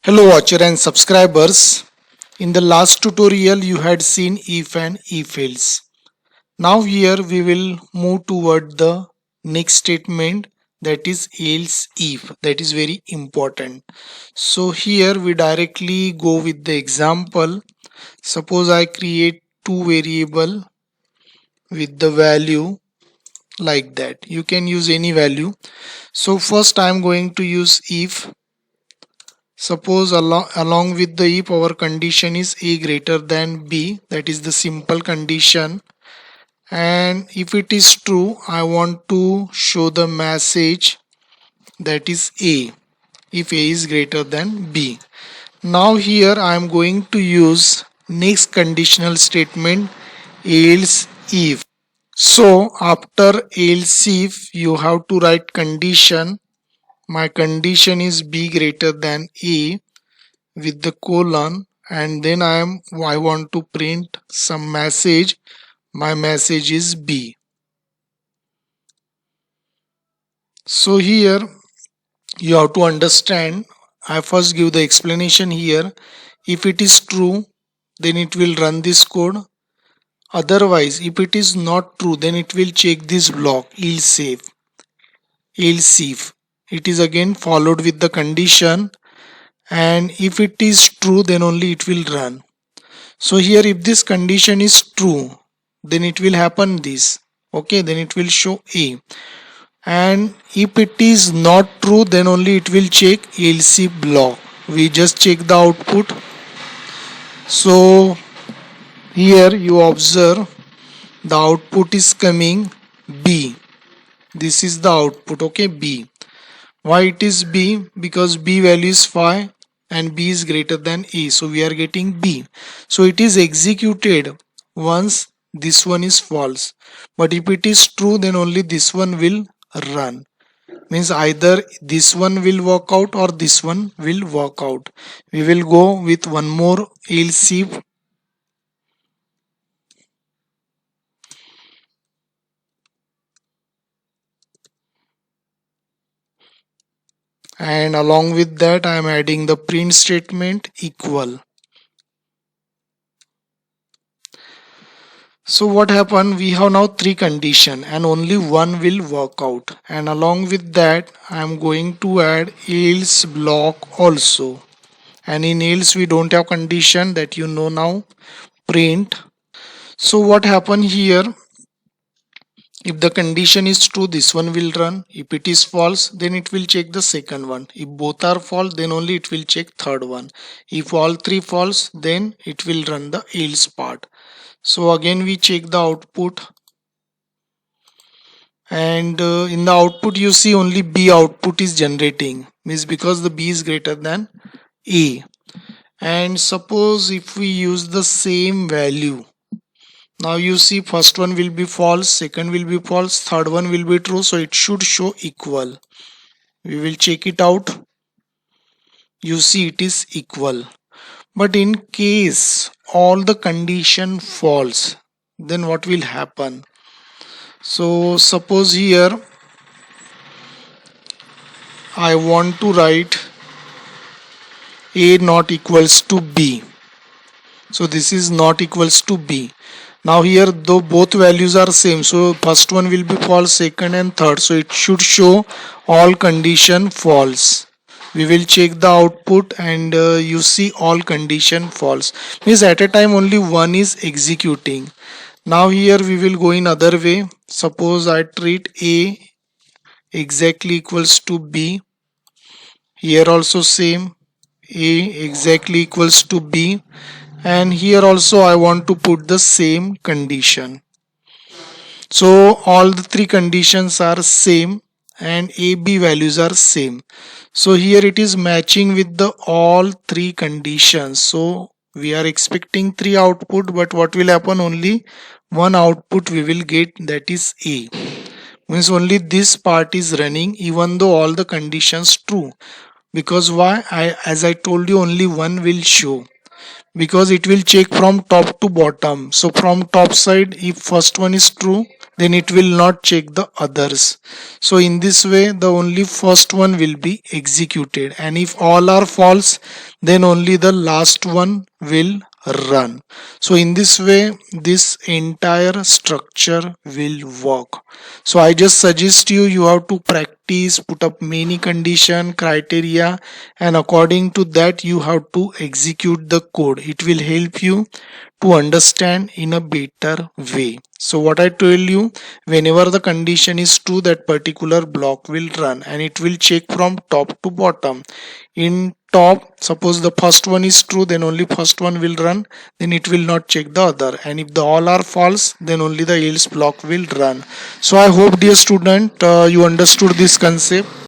Hello watcher and subscribers. In the last tutorial you had seen if and if else. Now here we will move toward the next statement, that is else if. That is very important. So here we directly go with the example. Suppose I create two variable with the value like that. You can use any value. So first I am going to use if. Suppose along with the if our condition is a greater than b, that is the simple condition, and if it is true I want to show the message that is a, if a is greater than b. Now here I am going to use next conditional statement, else if. So after else if you have to write condition. My condition is b greater than a with the colon, and then I want to print some message. My message is b. So here you have to understand, I first give the explanation here. If it is true, then it will run this code. Otherwise, if it is not true, then it will check this block, else if. It is again followed with the condition, and if it is true, then only it will run. So here if this condition is true, then it will happen this. Okay, then it will show a. And if it is not true, then only it will check else if block. We just check the output. So here you observe the output is coming b. This is the output, okay, b. Why it is b? Because b value is 5 and b is greater than a, so we are getting b. So it is executed once this one is false, but if it is true, then only this one will run. Means either this one will work out or this one will work out. We will go with one more else if. And along with that I am adding the print statement equal. So what happened, we have now three condition and only one will work out, and along with that I am going to add else block also. And in else we don't have condition, that you know now, print. So what happened here, if the condition is true, this one will run. If it is false, then it will check the second one. If both are false, then only it will check third one. If all three false, then it will run the else part. So again we check the output, and in the output you see only b output is generating, means because the b is greater than a. And suppose if we use the same value, now you see first one will be false, second will be false, third one will be true, so it should show equal. We will check it out. You see it is equal. But in case all the condition false, then what will happen? So suppose here I want to write a not equals to b. So this is not equals to b. Now here though both values are same, so first one will be false, second and third, so it should show all condition false. We will check the output, and you see all condition false, means at a time only one is executing. Now here we will go in other way. Suppose I treat a exactly equals to b. Here also same, a exactly equals to b, and here also I want to put the same condition. So all the three conditions are same and a b values are same. So here it is matching with the all three conditions. So we are expecting three output, but what will happen, only one output we will get, that is a. Means only this part is running even though all the conditions true. Because why? As I told you, only one will show, because it will check from top to bottom. So from top side, if first one is true, then it will not check the others. So in this way the only first one will be executed, and if all are false then only the last one will run. So in this way this entire structure will work. So I just suggest you have to practice, put up many condition criteria, and according to that you have to execute the code. It will help you to understand in a better way. So what I tell you, whenever the condition is true, that particular block will run and it will check from top to bottom. In top, suppose the first one is true, then only first one will run, then it will not check the other, and if the all are false then only the else block will run. So I hope, dear student, you understood this concept.